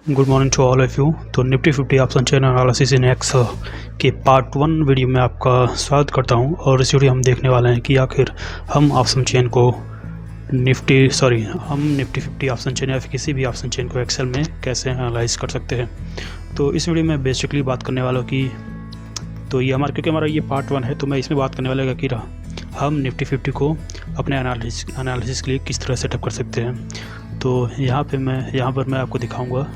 Good morning to all of you. तो Nifty 50 option chain analysis index के part 1 video में आपका स्वागत करता हूं। और इस वीडियो हम देखने वाले हैं कि आखिर हम ऑप्शन चेन को निफ्टी 50 ऑप्शन चेन या फिर किसी भी ऑप्शन चेन को एक्सेल में कैसे एनालाइज कर सकते हैं। तो इस वीडियो में बेसिकली बात करने वाला हूँ कि तो ये क्योंकि हमारा ये पार्ट 1 है, तो मैं इसमें बात करने वाला कि हम निफ्टी 50 को अपने एनालिसिस के लिए किस तरह सेटअप कर सकते हैं। तो यहाँ पर मैं आपको दिखाऊंगा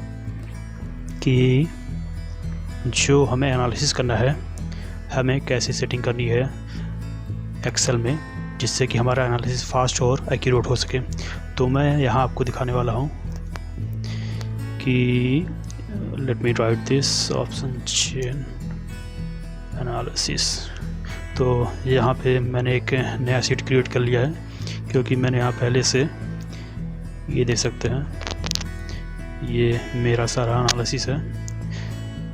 कि जो हमें एनालिसिस करना है हमें कैसे सेटिंग करनी है एक्सेल में, जिससे कि हमारा एनालिसिस फास्ट और एक्यूरेट हो सके। तो मैं यहाँ आपको दिखाने वाला हूँ कि let me right this option chain analysis. तो यहाँ पे मैंने एक नया शीट क्रिएट कर लिया है, क्योंकि मैंने यहाँ पहले से ये देख सकते हैं ये मेरा सारा एनालिसिस है।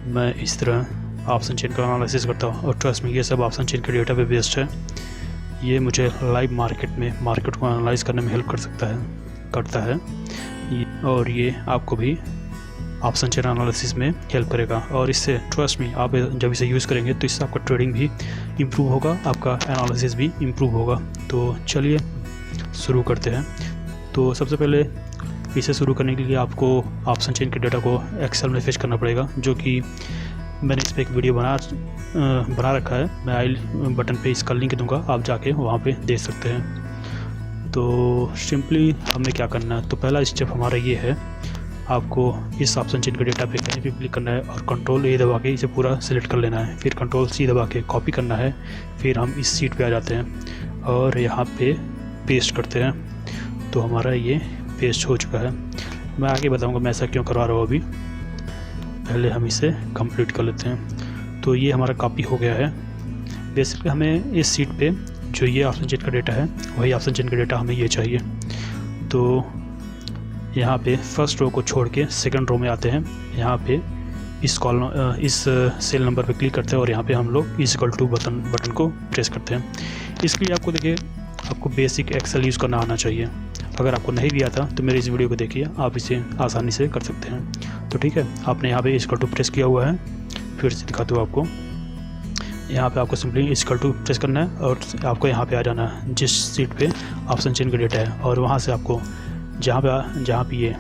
मैं इस तरह ऑप्शन चेन का एनालिसिस करता हूँ और ट्रस्ट में ये सब ऑप्शन चेन के डेटा पे बेस्ड है। ये मुझे लाइव मार्केट को एनालाइज करने में हेल्प करता है और ये आपको भी ऑप्शन चेन एनालिसिस में हेल्प करेगा। और इससे ट्रस्ट में आप जब इसे यूज़ करेंगे तो इससे आपका ट्रेडिंग भी इम्प्रूव होगा, आपका एनालिसिस भी इम्प्रूव होगा। तो चलिए शुरू करते हैं। तो सबसे पहले इसे शुरू करने के लिए आपको ऑप्शन चेन के डेटा को एक्सेल में फेच करना पड़ेगा, जो कि मैंने इस पर एक वीडियो बना रखा है। मैं आई बटन पे इसका लिंक दूंगा, आप जाके वहाँ पे देख सकते हैं। तो सिंपली हमें क्या करना है, तो पहला स्टेप हमारा ये है, आपको इस ऑप्शन चेन के डेटा पे कहीं भी क्लिक करना है और कंट्रोल ए दबा के इसे पूरा सिलेक्ट कर लेना है। फिर कंट्रोल सी दबा के कॉपी करना है। फिर हम इस सीट पे आ जाते हैं और यहाँ पे पेस्ट करते हैं। तो हमारा ये पेस्ट हो चुका है। मैं आगे बताऊंगा मैं ऐसा क्यों करवा रहा हूँ। अभी पहले हम इसे कंप्लीट कर लेते हैं। तो ये हमारा कॉपी हो गया है। बेसिकली हमें इस सीट पे जो ये ऑप्शन चेन का डेटा है वही ऑप्शन चेन का डेटा हमें ये चाहिए। तो यहाँ पे फर्स्ट रो को छोड़ के सेकंड रो में आते हैं। यहाँ पे इस सेल नंबर पे क्लिक करते हैं और यहाँ पे हम लोग इक्वल टू बटन को प्रेस करते हैं। इसके लिए आपको बेसिक एक्सेल यूज़ करना आना चाहिए। अगर आपको नहीं भी आता तो मेरे इस वीडियो को देखिए, आप इसे आसानी से कर सकते हैं। तो ठीक है, आपने यहाँ पे इक्वल टू प्रेस किया हुआ है। फिर से दिखाता हूँ आपको। यहाँ पे आपको सिंपली इक्वल टू प्रेस करना है और आपको यहाँ पे आ जाना है जिस सीट पे ऑप्शन चेन का डेटा है। और वहाँ से आपको जहाँ पे ये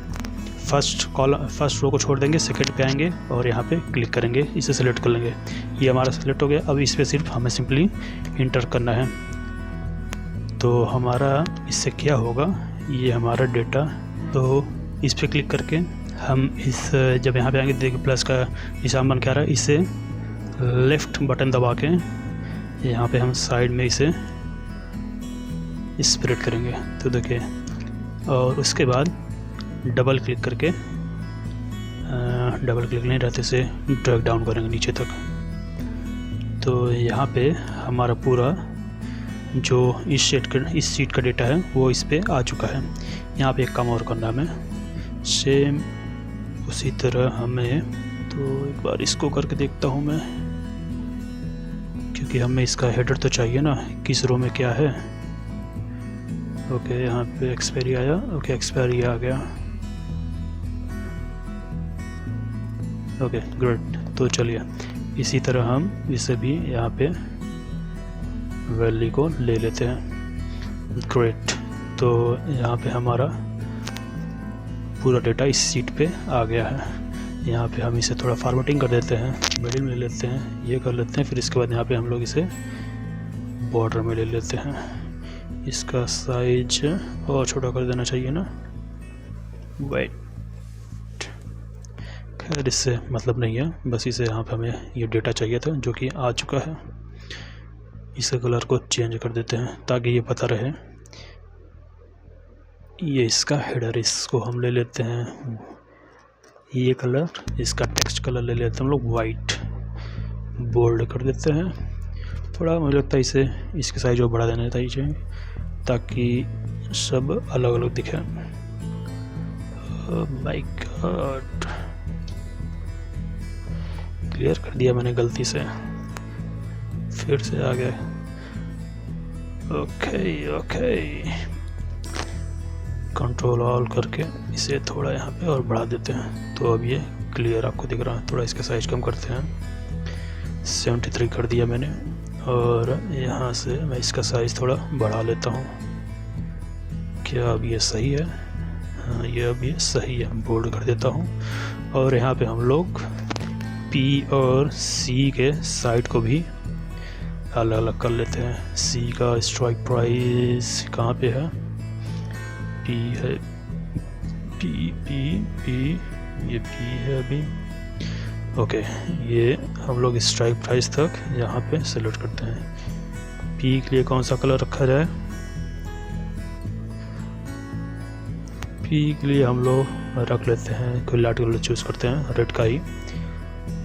फर्स्ट रो को छोड़ देंगे, सेकंड पे आएंगे और यहाँ पे क्लिक करेंगे, इसे सेलेक्ट कर लेंगे। ये हमारा सेलेक्ट हो गया। अब इस पर सिर्फ हमें सिंपली इंटर करना है। तो हमारा इससे क्या होगा, ये हमारा डेटा, तो इस पर क्लिक करके हम जब यहाँ पे आएंगे देखिए प्लस का निशान बन के आ रहा है, इसे लेफ़्ट बटन दबा के यहाँ पे हम साइड में इसे स्प्रेड करेंगे। तो देखिए, और उसके बाद डबल क्लिक करके डबल क्लिक नहीं रहते से ड्रैग डाउन करेंगे नीचे तक। तो यहाँ पे हमारा पूरा जो इस सीट का डेटा है वो इस पे आ चुका है। यहाँ पे एक काम और करना है हमें, सेम उसी तरह हमें, तो एक बार इसको करके देखता हूँ मैं, क्योंकि हमें इसका हेडर तो चाहिए ना, किस रो में क्या है। ओके, यहाँ पे एक्सपायरी आया। ओके, एक्सपायरी आ गया। Okay great. तो चलिए इसी तरह हम इसे भी यहाँ पे वैल्यू को ले लेते हैं। ग्रेट। तो यहाँ पे हमारा पूरा डेटा इस सीट पे आ गया है। यहाँ पे हम इसे थोड़ा फॉर्मेटिंग कर देते हैं, मिडिल में ले लेते हैं, ये कर लेते हैं। फिर इसके बाद यहाँ पे हम लोग इसे बॉर्डर में ले लेते हैं। इसका साइज और छोटा कर देना चाहिए ना। वेट, खैर इससे मतलब नहीं है, बस इसे यहाँ पे हमें ये डेटा चाहिए था जो कि आ चुका है। इसके कलर को चेंज कर देते हैं ताकि ये पता रहे। ये इसका हेडर, इसको हम ले लेते हैं ये कलर, इसका टेक्स्ट कलर ले लेते हैं हम लोग वाइट, बोल्ड कर देते हैं थोड़ा। मुझे लगता है इसके साइज और बढ़ा देना चाहिए ताकि सब अलग अलग दिखे। माय गॉड, क्लियर कर दिया मैंने गलती से, फिर से आ गए। ओके कंट्रोल ऑल करके इसे थोड़ा यहाँ पे और बढ़ा देते हैं। तो अब ये क्लियर आपको दिख रहा है। थोड़ा इसका साइज कम करते हैं, 73 कर दिया मैंने, और यहाँ से मैं इसका साइज़ थोड़ा बढ़ा लेता हूँ। क्या अब ये सही है? हाँ, ये अब ये सही है। बोल्ड कर देता हूँ। और यहाँ पे हम लोग P और C के साइड को भी अलग अलग कर लेते हैं। C का स्ट्राइक प्राइस कहाँ पे है? P है, P, ये P है अभी। ओके, ये हम लोग स्ट्राइक प्राइस तक यहाँ पे सेलेक्ट करते हैं। P के लिए कौन सा कलर रखा जाए? P के लिए हम लोग रख लेते हैं, कोई लाइट कलर चूज़ करते हैं, रेड का ही।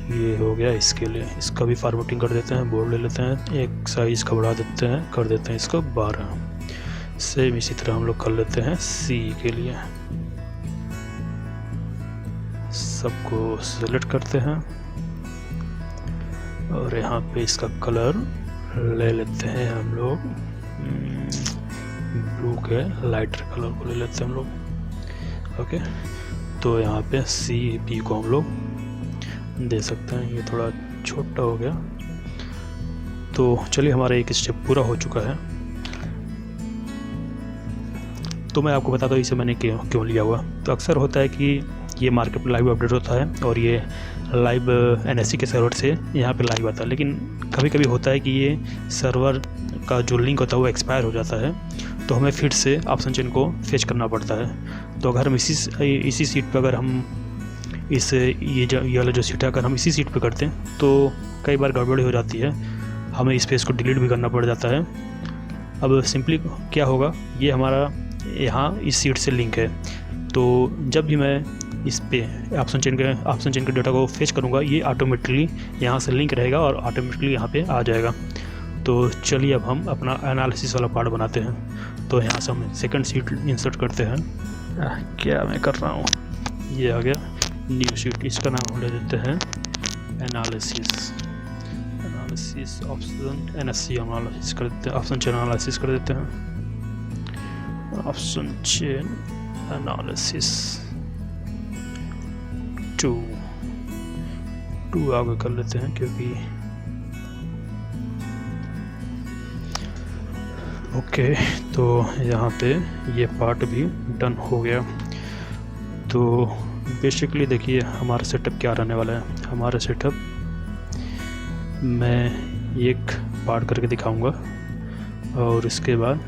ये हो गया इसके लिए। इसका भी फॉर्मेटिंग कर देते हैं, बोर्ड ले लेते हैं, एक साइज़ का बढ़ा देते हैं, कर देते हैं इसको 12। सेम इसी तरह हम लोग कर लेते हैं C के लिए। सबको सेलेक्ट करते हैं और यहाँ पे इसका कलर ले लेते हैं हम लोग, ब्लू के लाइटर कलर को ले लेते हैं हम लोग। ओके, तो यहाँ पे C P को हम लोग दे सकते हैं। ये थोड़ा छोटा हो गया। तो चलिए, हमारा एक स्टेप पूरा हो चुका है। तो मैं आपको बताता हूँ इसे मैंने क्यों लिया हुआ। तो अक्सर होता है कि ये मार्केट में लाइव अपडेट होता है और ये लाइव NSC के सर्वर से यहाँ पे लाइव आता है, लेकिन कभी कभी होता है कि ये सर्वर का जो लिंक होता है वो एक्सपायर हो जाता है, तो हमें फिर से ऑप्शन चेन को फेच करना पड़ता है। तो अगर हम इसी सीट पर अगर हम ये वाला जो सीट है अगर हम इसी सीट पे करते हैं तो कई बार गड़बड़ी हो जाती है, हमें स्पेस को डिलीट भी करना पड़ जाता है। अब सिंपली क्या होगा, ये हमारा यहाँ इस सीट से लिंक है, तो जब भी मैं इस पे ऑप्शन चेन के डाटा को फेच करूँगा, ये ऑटोमेटिकली यहाँ से लिंक रहेगा और ऑटोमेटिकली यहाँ पे आ जाएगा। तो चलिए अब हम अपना एनालिसिस वाला पार्ट बनाते हैं। तो यहाँ से हम सेकंड सीट इंसर्ट करते हैं। क्या मैं कर रहा हूँ, ये आ गया न्यू शीट, इसका नाम हम ले देते हैं एनालिसिस ऑप्शन NSC एनालिसिस कर देते हैं, ऑप्शन चेन एनालिसिस कर देते हैं, ऑप्शन चेन एनालिसिस 2 आगे कर लेते हैं क्योंकि ओके। तो यहाँ पे ये पार्ट भी डन हो गया। तो बेसिकली देखिए हमारा सेटअप क्या रहने वाला है। हमारा सेटअप मैं एक पार्ट करके दिखाऊंगा और इसके बाद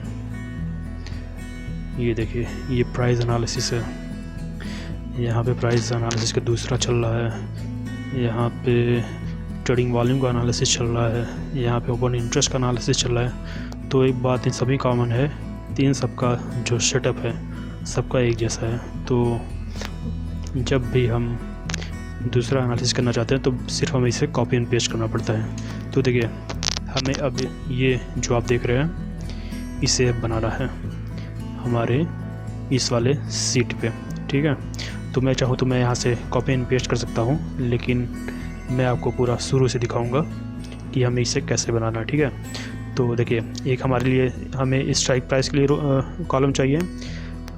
ये देखिए ये प्राइस एनालिसिस है। यहाँ पे प्राइस एनालिसिस का दूसरा चल रहा है, यहाँ पे ट्रेडिंग वॉल्यूम का एनालिसिस चल रहा है, यहाँ पे ओपन इंटरेस्ट का एनालिसिस चल रहा है। तो एक बात इन सभी कॉमन है, तीन सबका जो सेटअप है सबका एक जैसा है। तो जब भी हम दूसरा एनालिसिस करना चाहते हैं तो सिर्फ हमें इसे कॉपी एंड पेस्ट करना पड़ता है। तो देखिए हमें अब ये जो आप देख रहे हैं इसे बनाना है हमारे इस वाले सीट पे, ठीक है। तो मैं चाहूँ तो मैं यहाँ से कॉपी एंड पेस्ट कर सकता हूँ, लेकिन मैं आपको पूरा शुरू से दिखाऊंगा कि हमें इसे कैसे बनाना है, ठीक है। तो देखिए एक हमारे लिए हमें स्ट्राइक प्राइस के लिए कॉलम चाहिए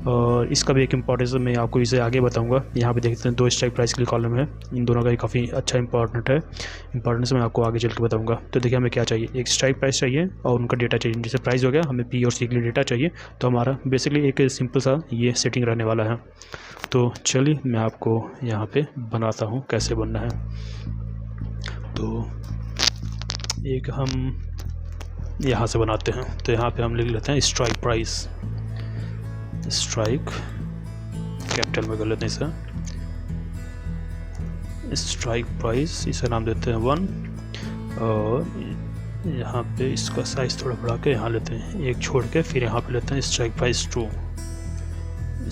और इसका भी एक इम्पॉर्टेंस मैं आपको इसे आगे बताऊंगा। यहाँ पे देखते हैं 2 स्ट्राइक प्राइस के लिए कॉलम है, इन दोनों का काफ़ी अच्छा इंपॉर्टेंट है। इंपॉर्टेंस मैं आपको आगे चल के बताऊंगा। तो देखिए हमें क्या चाहिए, एक स्ट्राइक प्राइस चाहिए और उनका डेटा चाहिए। जैसे प्राइस हो गया, हमें P और C के लिए डेटा चाहिए। तो हमारा बेसिकली एक सिंपल सा ये सेटिंग रहने वाला है। तो चलिए मैं आपको यहाँ पर बनाता हूँ कैसे बनना है। तो एक हम यहाँ से बनाते हैं। तो यहाँ पे हम लिख लेते हैं स्ट्राइक प्राइस, स्ट्राइक कैपिटल में कर लेते हैं इसे, स्ट्राइक प्राइस इसे नाम देते हैं 1 और यहाँ पे इसका साइज थोड़ा बढ़ा के यहाँ लेते हैं, एक छोड़ के फिर यहाँ पे लेते हैं स्ट्राइक प्राइस 2,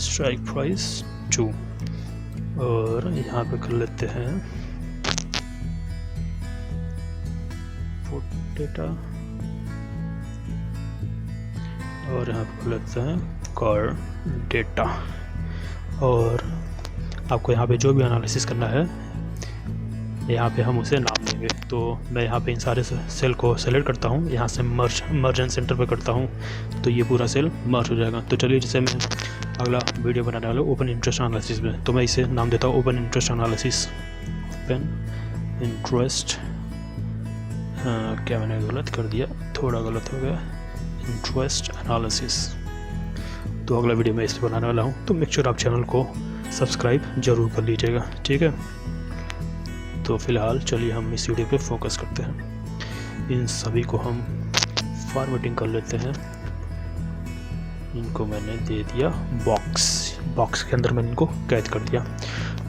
स्ट्राइक प्राइस 2 और यहाँ पे कर लेते हैं डेटा और यहाँ पे लेते हैं कॉर डेटा। और आपको यहाँ पे जो भी एनालिसिस करना है यहाँ पे हम उसे नाम देंगे। तो मैं यहाँ पे इन सारे सेल को सेलेक्ट करता हूँ, यहाँ से मर्ज एंड सेंटर पे करता हूँ, तो ये पूरा सेल मर्ज हो जाएगा। तो चलिए, जैसे मैं अगला वीडियो बनाने वाला हूँ ओपन इंटरेस्ट एनालिसिस में, तो मैं इसे नाम देता हूँ open interest analysis. Open interest, क्या मैंने गलत कर दिया, थोड़ा गलत हो गया, इंटरेस्ट एनालिसिस। तो अगला वीडियो मैं इस पर बनाने वाला हूँ, तो मेक श्योर आप चैनल को सब्सक्राइब ज़रूर कर लीजिएगा, ठीक है। तो फिलहाल चलिए हम इस वीडियो पे फोकस करते हैं। इन सभी को हम फॉर्मेटिंग कर लेते हैं। इनको मैंने दे दिया बॉक्स के अंदर मैंने इनको कैद कर दिया।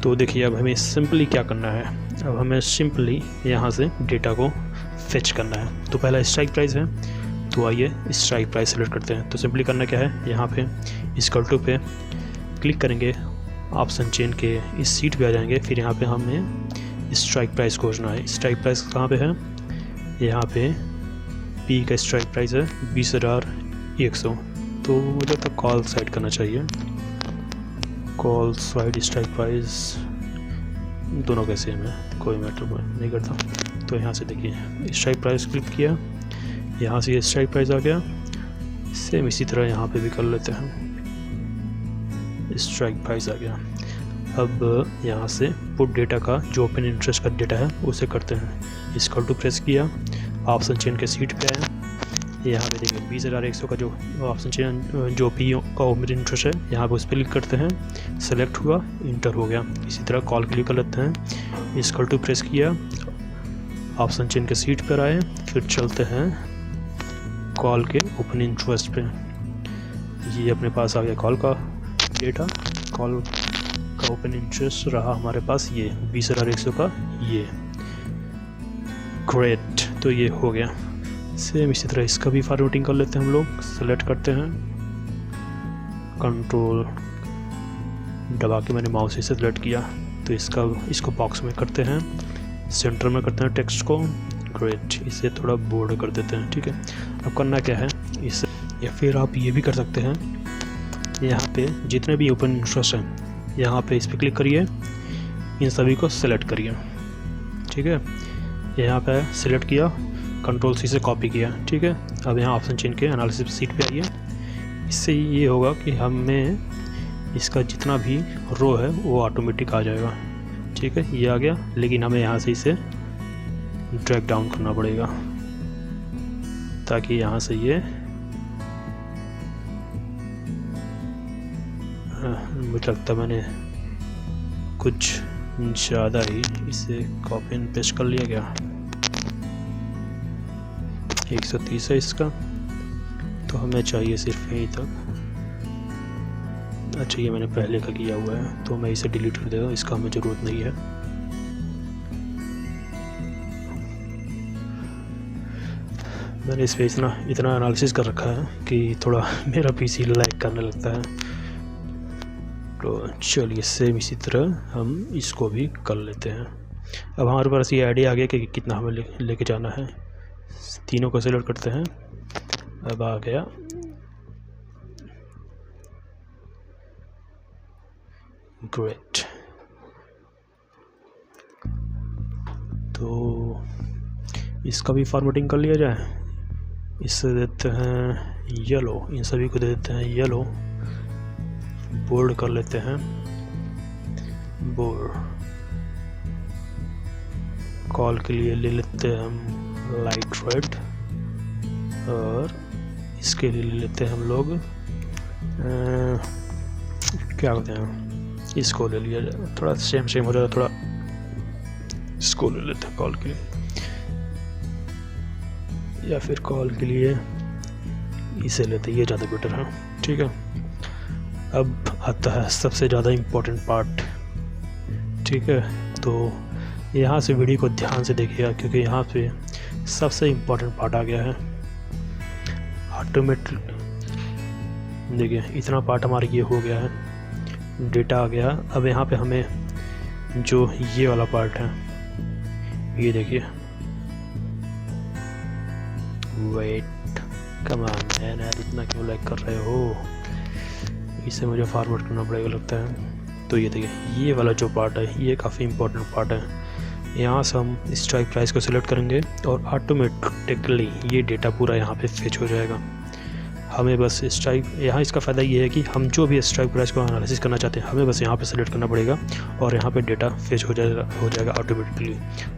तो देखिए, अब हमें सिंपली क्या करना है, अब हमें सिंपली यहाँ से डेटा को फेच करना है। तो पहला स्ट्राइक प्राइस है, तो आइए स्ट्राइक प्राइस सेलेक्ट करते हैं। तो सिंपली करना क्या है, यहाँ पे इक्वल टू पे क्लिक करेंगे, ऑप्शन चेन के इस सीट पे आ जाएंगे, फिर यहाँ पे हमें स्ट्राइक प्राइस खोजना है। स्ट्राइक प्राइस कहाँ पे है, यहाँ पे पी का स्ट्राइक प्राइस है 20,100। तो मुझे तो कॉल साइड करना चाहिए, कॉल साइड स्ट्राइक प्राइस दोनों का सेम है, कोई मैटर नहीं करता। तो यहाँ से देखिए स्ट्राइक प्राइस क्लिक किया, यहाँ से ये स्ट्राइक प्राइस आ गया। सेम इसी तरह यहाँ पे भी कर लेते हैं, स्ट्राइक प्राइस आ गया। अब यहाँ से पुट डेटा का जो ओपन इंटरेस्ट का डेटा है उसे करते हैं। इक्वल टू प्रेस किया, ऑप्शन चेन के सीट पे आया, यहाँ पे देखिए 20,100 का जो ऑप्शन चेन जो पी का ओपन इंटरेस्ट है, यहाँ पे उस पर क्लिक करते हैं, सेलेक्ट हुआ, इंटर हो गया। इसी तरह कॉल के लिए कर लेते हैं। इक्वल टू प्रेस किया, ऑप्शन चेन के सीट पर आए, फिर चलते हैं कॉल के ओपन इंटरेस्ट पे। ये अपने पास आ गया कॉल का डेटा, कॉल का ओपन इंटरेस्ट रहा हमारे पास ये 20,100 का, ये ग्रेट। तो ये हो गया। सेम इसी तरह इसका भी फॉर्मेटिंग कर लेते हैं हम लोग। सेलेक्ट करते हैं, कंट्रोल दबा के मैंने माउस से सेलेक्ट किया, तो इसको बॉक्स में करते हैं, सेंटर में करते हैं टेक्स्ट को, ग्रेट। इसे थोड़ा बोल्ड कर देते हैं, ठीक है। अब करना क्या है इसे, या फिर आप ये भी कर सकते हैं, यहाँ पे जितने भी ओपन इंटरेस्ट हैं यहाँ पे इस पर क्लिक करिए, इन सभी को सेलेक्ट करिए, ठीक है। यहाँ पे सेलेक्ट किया, कंट्रोल सी से कॉपी किया, ठीक है। अब यहाँ ऑप्शन चेन के एनालिसिस सीट पे आइए। इससे ये होगा कि हमें इसका जितना भी रो है वो ऑटोमेटिक आ जाएगा, ठीक है। ये आ गया, लेकिन हमें यहाँ से इसे ड्रैग डाउन करना पड़ेगा ताकि यहाँ से ये मुझे लगता है मैंने कुछ ज़्यादा ही इसे कॉपी एंड पेस्ट कर लिया गया। 130 है इसका, तो हमें चाहिए सिर्फ यहीं तक। अच्छा, ये मैंने पहले का किया हुआ है, तो मैं इसे डिलीट कर देगा, इसका हमें ज़रूरत नहीं है। मैंने इस पर इतना एनालिसिस कर रखा है कि थोड़ा मेरा पीसी लैग करने लगता है। तो चलिए सेम इसी तरह हम इसको भी कर लेते हैं। अब हमारे पास ये आइडिया आ गया कि कितना हमें लेके जाना है। तीनों को सेलेक्ट करते हैं, अब आ गया ग्रेट। तो इसका भी फॉर्मेटिंग कर लिया जाए। इससे देते हैं येलो, इन सभी को दे देते हैं येलो, बोल्ड कर लेते हैं, बोल्ड। कॉल के लिए ले लेते हैं हम लाइट रेड, और इसके लिए ले लेते हैं हम लोग क्या कहते हैं, इसको ले लिया जाए, थोड़ा सेम हो जाएगा, थोड़ा इसको ले लेते हैं कॉल के लिए, या फिर कॉल के लिए इसे लेते हैं, ये ज़्यादा बेटर है, ठीक है। अब आता है सबसे ज़्यादा इम्पोर्टेंट पार्ट, ठीक है। तो यहाँ से वीडियो को ध्यान से देखिएगा, क्योंकि यहाँ पे सबसे इम्पोर्टेंट पार्ट आ गया है ऑटोमेटिक। देखिए इतना पार्ट हमारा ये हो गया है, डेटा आ गया। अब यहाँ पे हमें जो ये वाला पार्ट है, ये देखिए, वेट कम ऑन मैन, यार इतना क्यों लाइक कर रहे हो, इसे मुझे फॉरवर्ड करना पड़ेगा लगता है। तो ये देखिए, ये वाला जो पार्ट है ये काफ़ी इम्पोर्टेंट पार्ट है। यहाँ से हम स्ट्राइक प्राइस को सिलेक्ट करेंगे और ऑटोमेटिकली ये डेटा पूरा यहाँ पे फेच हो जाएगा। हमें बस स्ट्राइक, यहाँ इसका फ़ायदा ये है कि हम जो भी स्ट्राइक प्राइस को एनालिसिस करना चाहते हैं हमें बस यहाँ पे सिलेक्ट करना पड़ेगा और यहाँ पे डेटा फेच हो जाएगा ऑटोमेटिकली।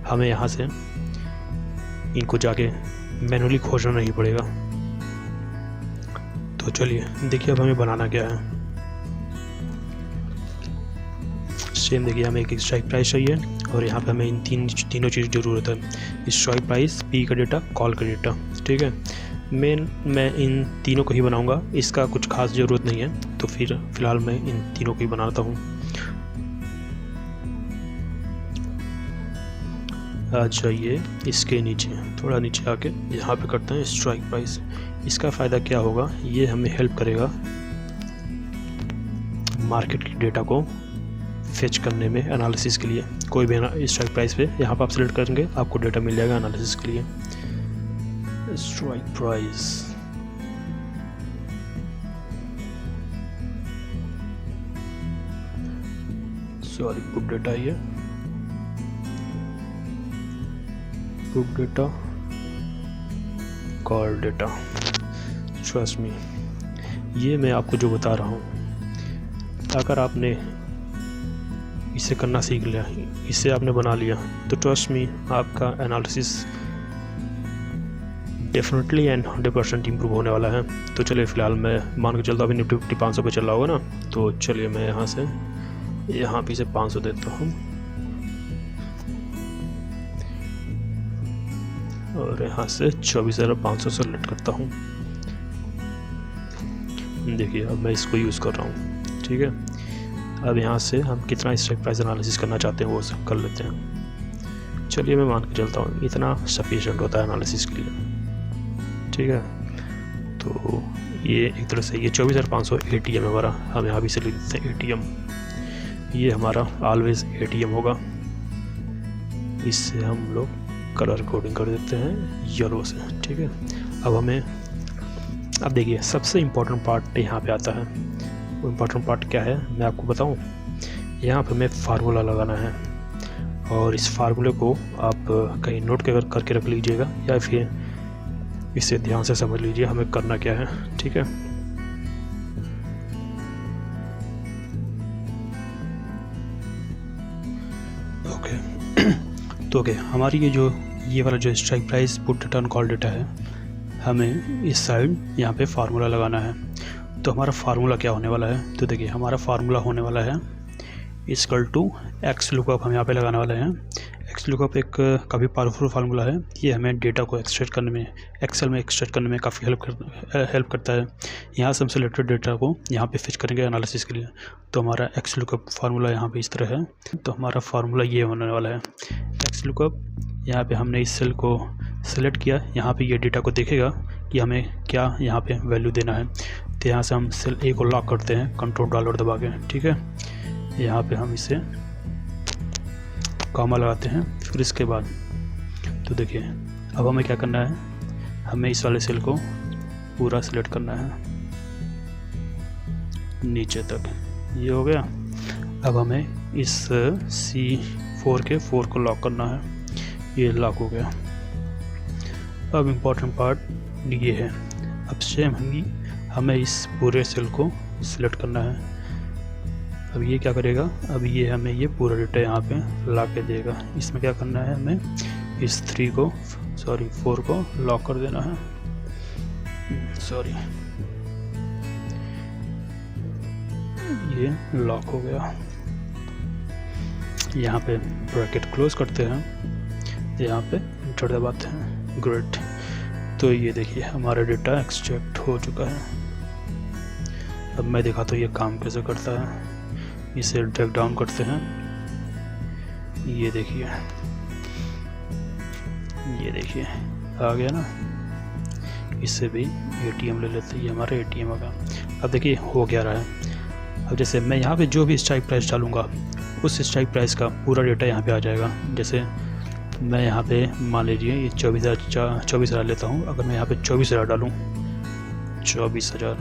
हमें यहाँ से इनको जाके मैनुअली खोजना नहीं पड़ेगा। तो चलिए देखिए अब हमें बनाना क्या है। सेम देखिए, हमें एक स्ट्राइक प्राइस चाहिए और यहाँ पे हमें इन तीनों चीज़ ज़रूरत है, स्ट्राइक प्राइस, पी का डेटा, कॉल का डेटा। ठीक है, मैं इन तीनों को ही बनाऊंगा, इसका कुछ खास ज़रूरत नहीं है, तो फिर फ़िलहाल मैं इन तीनों को ही बनाता हूँ। आ जाइए इसके नीचे, थोड़ा नीचे आके यहाँ पे करते हैं स्ट्राइक प्राइस। इसका फ़ायदा क्या होगा, ये हमें हेल्प करेगा मार्केट के डेटा को फेच करने में, एनालिसिस के लिए। कोई भी स्ट्राइक प्राइस पे यहाँ पर आप सेलेक्ट करेंगे, आपको डेटा मिल जाएगा एनालिसिस के लिए। Strike price, sorry put data, ये put data, call data. Trust me, ये मैं आपको जो बता रहा हूँ, अगर आपने इसे करना सीख लिया, इसे आपने बना लिया, तो ट्रस्ट मी आपका एनालिसिस डेफिनेटली एंड 100% इम्प्रूव होने वाला है। तो चलिए फ़िलहाल मैं मान के चलता हूँ, अभी निफ्टी 50 500 पे चल रहा होगा ना, तो चलिए मैं यहाँ से यहाँ भी से 500 देता हूँ और यहाँ से 24,500 सेलेक्ट करता हूँ। देखिए अब मैं इसको यूज़ कर रहा हूँ। ठीक है, अब यहाँ से हम कितना स्ट्राइक प्राइस एनालिसिस करना चाहते हैं वो सब कर लेते हैं। चलिए मैं मान के चलता हूँ इतना सफिशिएंट होता है एनालिसिस के लिए। ठीक है, तो ये एक तरह से ये 24,500 ATM है हमारा, हम यहाँ भी से लिख देते हैं ATM। ये हमारा ऑलवेज ATM होगा, इससे हम लोग कलर कोडिंग कर देते हैं येलो से। ठीक है, अब हमें, अब देखिए सबसे इम्पोर्टेंट पार्ट यहाँ पे आता है। वो इम्पोर्टेंट पार्ट क्या है मैं आपको बताऊँ। यहाँ पे हमें फार्मूला लगाना है और इस फार्मूले को आप कहीं नोट करके रख लीजिएगा या फिर इसे ध्यान से समझ लीजिए हमें करना क्या है। ठीक है, ओके तो ओके, हमारी ये वाला जो strike price, put data, call data है, हमें इस साइड यहाँ पे फार्मूला लगाना है। तो हमारा फार्मूला क्या होने वाला है, तो देखिए हमारा फार्मूला होने वाला है इक्वल टू एक्स लुकअप। हम यहाँ पे लगाने वाले हैं। एक्स लुकअप एक काफ़ी पावरफुल फार्मूला है, ये हमें डेटा को एक्सट्रैक्ट करने में, एक्सेल में एक्सट्रैक्ट करने में काफ़ी हेल्प करता है। यहाँ से हम सिलेक्टेड डेटा को यहाँ पे फिच करेंगे एनालिसिस के लिए। तो हमारा एक्स लुकअप फार्मूला यहाँ पे इस तरह है। तो हमारा फार्मूला ये होने वाला है एक्स लुकअप। यहाँ पे हमने इस सेल को सेलेक्ट किया, यहाँ पे ये डेटा को देखेगा कि हमें क्या यहाँ पे वैल्यू देना है। तो यहाँ से हम सेल ए को लॉक करते हैं कंट्रोल दबा के। ठीक है, यहाँ पे हम इसे कॉमा लगाते हैं। फिर इसके बाद तो देखिए अब हमें क्या करना है, हमें इस वाले सेल को पूरा सिलेक्ट करना है नीचे तक। ये हो गया। अब हमें इस C4 के 4 को लॉक करना है, ये लॉक हो गया। अब इम्पोर्टेंट पार्ट ये है, अब सेम हमें इस पूरे सेल को सिलेक्ट करना है। अब ये क्या करेगा, अब ये हमें ये पूरा डेटा यहाँ पे ला के देगा। इसमें क्या करना है, हमें इस 4 को लॉक कर देना है। ये लॉक हो गया। यहाँ पे ब्रैकेट क्लोज करते हैं, यहाँ पे एंटर दबाते हैं। ग्रेट, तो ये देखिए हमारा डेटा एक्सट्रैक्ट हो चुका है। अब मैं दिखाता हूँ ये काम कैसे करता है। इसे ड्रैग डाउन करते हैं, ये देखिए आ गया ना। इससे भी ATM ले लेते हैं, ये हमारा ATM होगा। अब देखिए हो क्या रहा है। अब जैसे मैं यहाँ पे जो भी स्ट्राइक प्राइस डालूंगा उस स्ट्राइक प्राइस का पूरा डेटा यहाँ पे आ जाएगा। जैसे मैं यहाँ पे मान लीजिए ये 24,000 लेता हूँ। अगर मैं यहाँ पे 24,000 डालूँ, 24,000,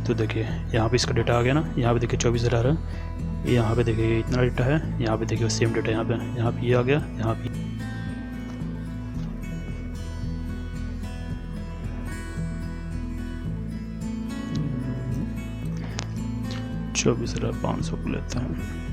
तो देखिए यहाँ पे इसका डेटा आ गया ना। यहाँ पे देखिए 24,000 है, यहाँ पे देखिए ये इतना डेटा है, यहाँ पे देखिए सेम डेटा यहाँ पे ये आ गया, यहाँ पे 24,500 को लेते हैं।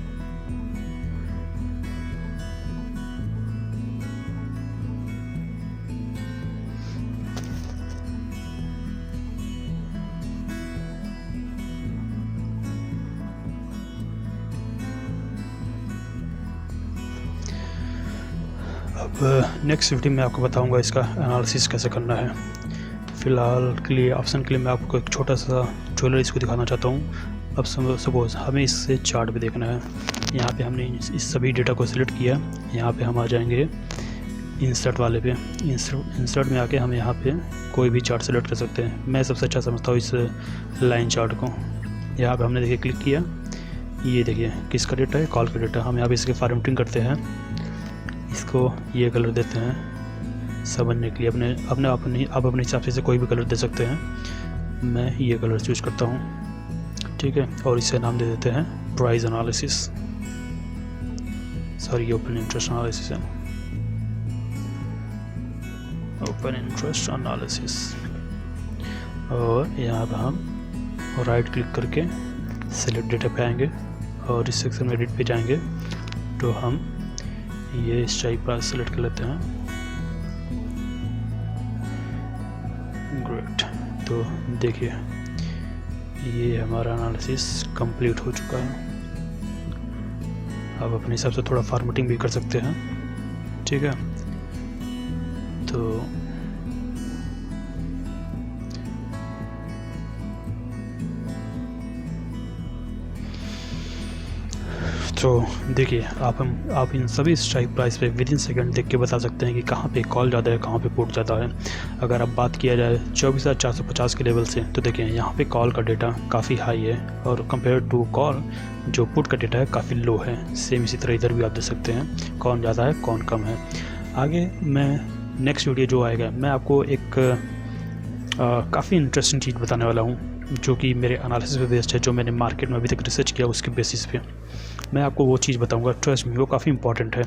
अब नेक्स्ट वीडियो में आपको बताऊंगा इसका एनालिसिस कैसे करना है। फ़िलहाल के लिए ऑप्शन के लिए मैं आपको एक छोटा सा ट्रेलर इसको दिखाना चाहता हूँ। अब सपोज़ हमें इससे चार्ट भी देखना है। यहाँ पे हमने इस सभी डेटा को सिलेक्ट किया। यहाँ पे हम आ जाएंगे इंसर्ट वाले पे। इंसर्ट में आके हम यहाँ पे कोई भी चार्ट सेलेक्ट कर सकते हैं। मैं सबसे अच्छा समझता हूँ इस लाइन चार्ट को। यहाँ पे हमने देखिए क्लिक किया, ये देखिए किसका डेटा है, कॉल का डेटा। हम यहाँ पे इसके फॉर्मेटिंग करते हैं, इसको ये कलर देते हैं समझने के लिए। आप अपने हिसाब से कोई भी कलर दे सकते हैं। मैं ये कलर चूज करता हूँ, ठीक है। और इसे नाम दे देते हैं प्राइस एनालिसिस, सॉरी ये ओपन इंटरेस्ट एनालिसिस है, ओपन इंटरेस्ट एनालिसिस। और यहाँ पर हम राइट क्लिक करके सेलेक्ट डेटा पे आएंगे और इस सेक्शन में एडिट पे जाएंगे तो हम ये स्ट्राइक प्राइस सेलेक्ट कर लेते हैं। ग्रेट, तो देखिए ये हमारा एनालिसिस कंप्लीट हो चुका है। आप अपने हिसाब से थोड़ा फॉर्मेटिंग भी कर सकते हैं, ठीक है। तो देखिए आप इन सभी स्ट्राइक प्राइस पे विद इन सेकेंड देख के बता सकते हैं कि कहाँ पे कॉल ज़्यादा है, कहाँ पे पुट ज़्यादा है। अगर अब बात किया जाए 24,450 के लेवल से, तो देखिए यहाँ पे कॉल का डेटा काफ़ी हाई है और कंपेयर टू कॉल जो पुट का डेटा है काफ़ी लो है। सेम इसी तरह इधर भी आप देख सकते हैं कौन ज़्यादा है कौन कम है। आगे मैं नेक्स्ट वीडियो जो आएगा मैं आपको एक काफ़ी इंटरेस्टिंग चीज़ बताने वाला हूँ जो कि मेरे एनालिसिस पे बेस्ड है, जो मैंने मार्केट में अभी तक रिसर्च किया उसके बेसिस पे मैं आपको वो चीज़ बताऊंगा। ट्रस्ट मी, वो काफ़ी इंपॉर्टेंट है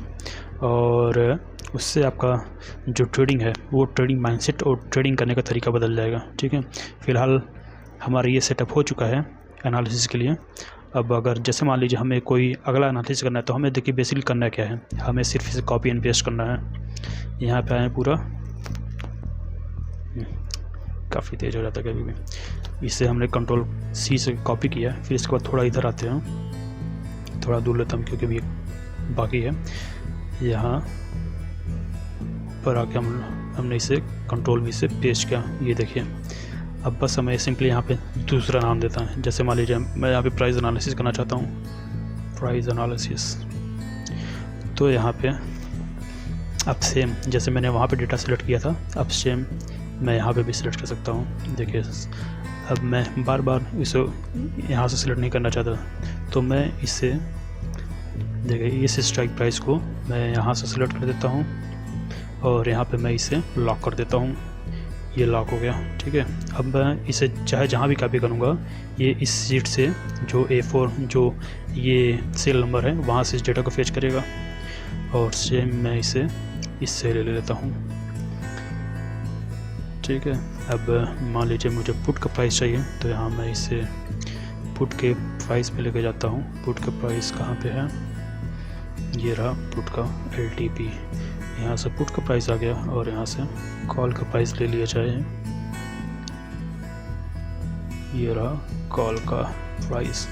और उससे आपका जो ट्रेडिंग है वो ट्रेडिंग माइंडसेट और ट्रेडिंग करने का तरीका बदल जाएगा, ठीक है। फ़िलहाल हमारा ये सेटअप हो चुका है एनालिसिस के लिए। अब अगर जैसे मान लीजिए हमें कोई अगला एनालिसिस करना है तो हमें देखिए बेसिकली करना क्या है, हमें सिर्फ इसे कॉपी एंड पेस्ट करना है। यहाँ पे आए पूरा, काफ़ी तेज़ हो जाता है कभी भी। इसे हमने कंट्रोल C से कॉपी किया, फिर इसके बाद थोड़ा इधर आते हैं, थोड़ा दूर लेता हूँ क्योंकि भी बाकी है। यहाँ पर आके हमने इसे कंट्रोल V से पेस्ट किया, ये देखिए। अब बस हमें सिंपली यहाँ पे दूसरा नाम देता है। जैसे मान लीजिए मैं यहाँ पे प्राइस एनालिसिस करना चाहता हूँ, प्राइस एनालिसिस। तो यहाँ पे अब सेम जैसे मैंने वहाँ पे डेटा सेलेक्ट किया था, अब सेम मैं यहाँ पे भी सिलेक्ट कर सकता हूँ। देखिए अब मैं बार बार इसे यहाँ से सिलेक्ट नहीं करना चाहता, तो मैं इसे देखिए इस स्ट्राइक प्राइस को मैं यहाँ से सिलेक्ट कर देता हूँ और यहाँ पे मैं इसे लॉक कर देता हूँ। ये लॉक हो गया, ठीक है। अब मैं इसे चाहे जहाँ भी कॉपी करूँगा, ये इस सीट से जो A4 जो ये सेल नंबर है वहाँ से इस डेटा को फेच करेगा और सेम मैं इसे इससे ले लेता हूँ, ठीक है। अब मान लीजिए मुझे पुट का प्राइस चाहिए, तो यहाँ मैं इसे पुट के प्राइस पे लेके जाता हूँ। पुट का प्राइस कहाँ पे है, ये रहा पुट का LTP। यहाँ से पुट का प्राइस आ गया और यहाँ से कॉल का प्राइस ले लिया जाए, ये रहा कॉल का प्राइस।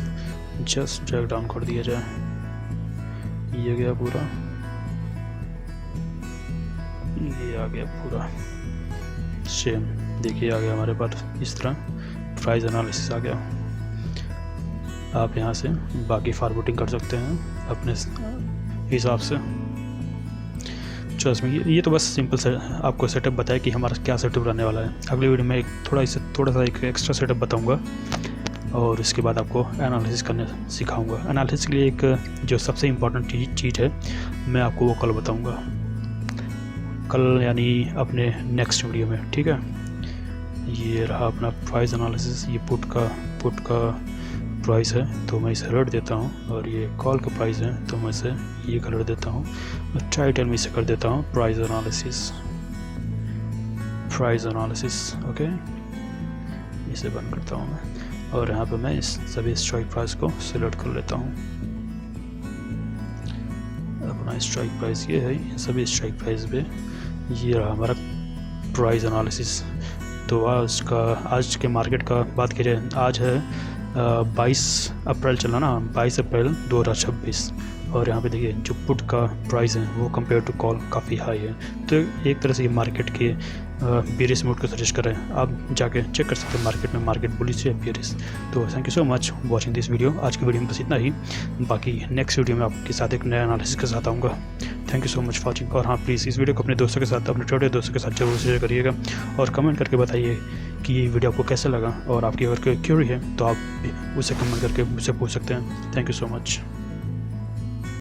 जस्ट ड्रैग डाउन कर दिया जाए, ये गया पूरा, ये आ गया पूरा सेम। देखिए आ गया हमारे पास इस तरह प्राइस एनालिसिस आ गया। आप यहाँ से बाकी फॉरवर्डिंग कर सकते हैं अपने हिसाब से। ट्रस्ट में ये तो बस सिंपल से आपको सेटअप बताया कि हमारा क्या सेटअप रहने वाला है। अगले वीडियो में थोड़ा सा एक एक्स्ट्रा सेटअप बताऊंगा और इसके बाद आपको एनालिसिस करने सिखाऊंगा। एनालिसिस के लिए एक जो सबसे इम्पोर्टेंट चीज़ है मैं आपको वो कल बताऊँगा, कल यानी अपने नेक्स्ट वीडियो में, ठीक है। ये रहा अपना प्राइस एनालिसिस। ये पुट का प्राइस है तो मैं इसे रेड देता हूँ, और ये कॉल का प्राइस है तो मैं इसे ये कलर देता हूँ, और टाइटल में इसे कर देता हूँ प्राइस एनालिसिस। ओके, इसे बंद करता हूँ मैं, और यहाँ पे मैं इस सभी स्ट्राइक प्राइस को सिलेक्ट कर लेता हूँ। अपना स्ट्राइक प्राइस ये है, सभी स्ट्राइक प्राइस पे ये रहा हमारा प्राइस एनालिसिस। तो आज के मार्केट का बात की जाए, आज है 22 अप्रैल चला ना, 22 अप्रैल 2026, और यहाँ पे देखिए जो पुट का प्राइस है वो कंपेयर टू कॉल काफ़ी हाई है। तो एक तरह से ये मार्केट के बेरिश मोड को सजेस्ट कर रहे हैं। आप जाके चेक कर सकते हैं मार्केट में मार्केट बुलिश है बेरिश। तो thank you so much watching this video. आज की वीडियो में बस इतना ही, बाकी नेक्स्ट वीडियो में आपके साथ एक नया एनालिसिस के साथ आऊँगा। Thank you so much for watching. और हाँ, प्लीज़ इस वीडियो को अपने दोस्तों के साथ, अपने छोटे दोस्तों के साथ जरूर शेयर करिएगा, और कमेंट करके बताइए कि ये वीडियो आपको कैसा लगा, और आपकी अगर कोई क्यूरी है तो आप उसे कमेंट करके मुझसे पूछ सकते हैं। Thank you so much.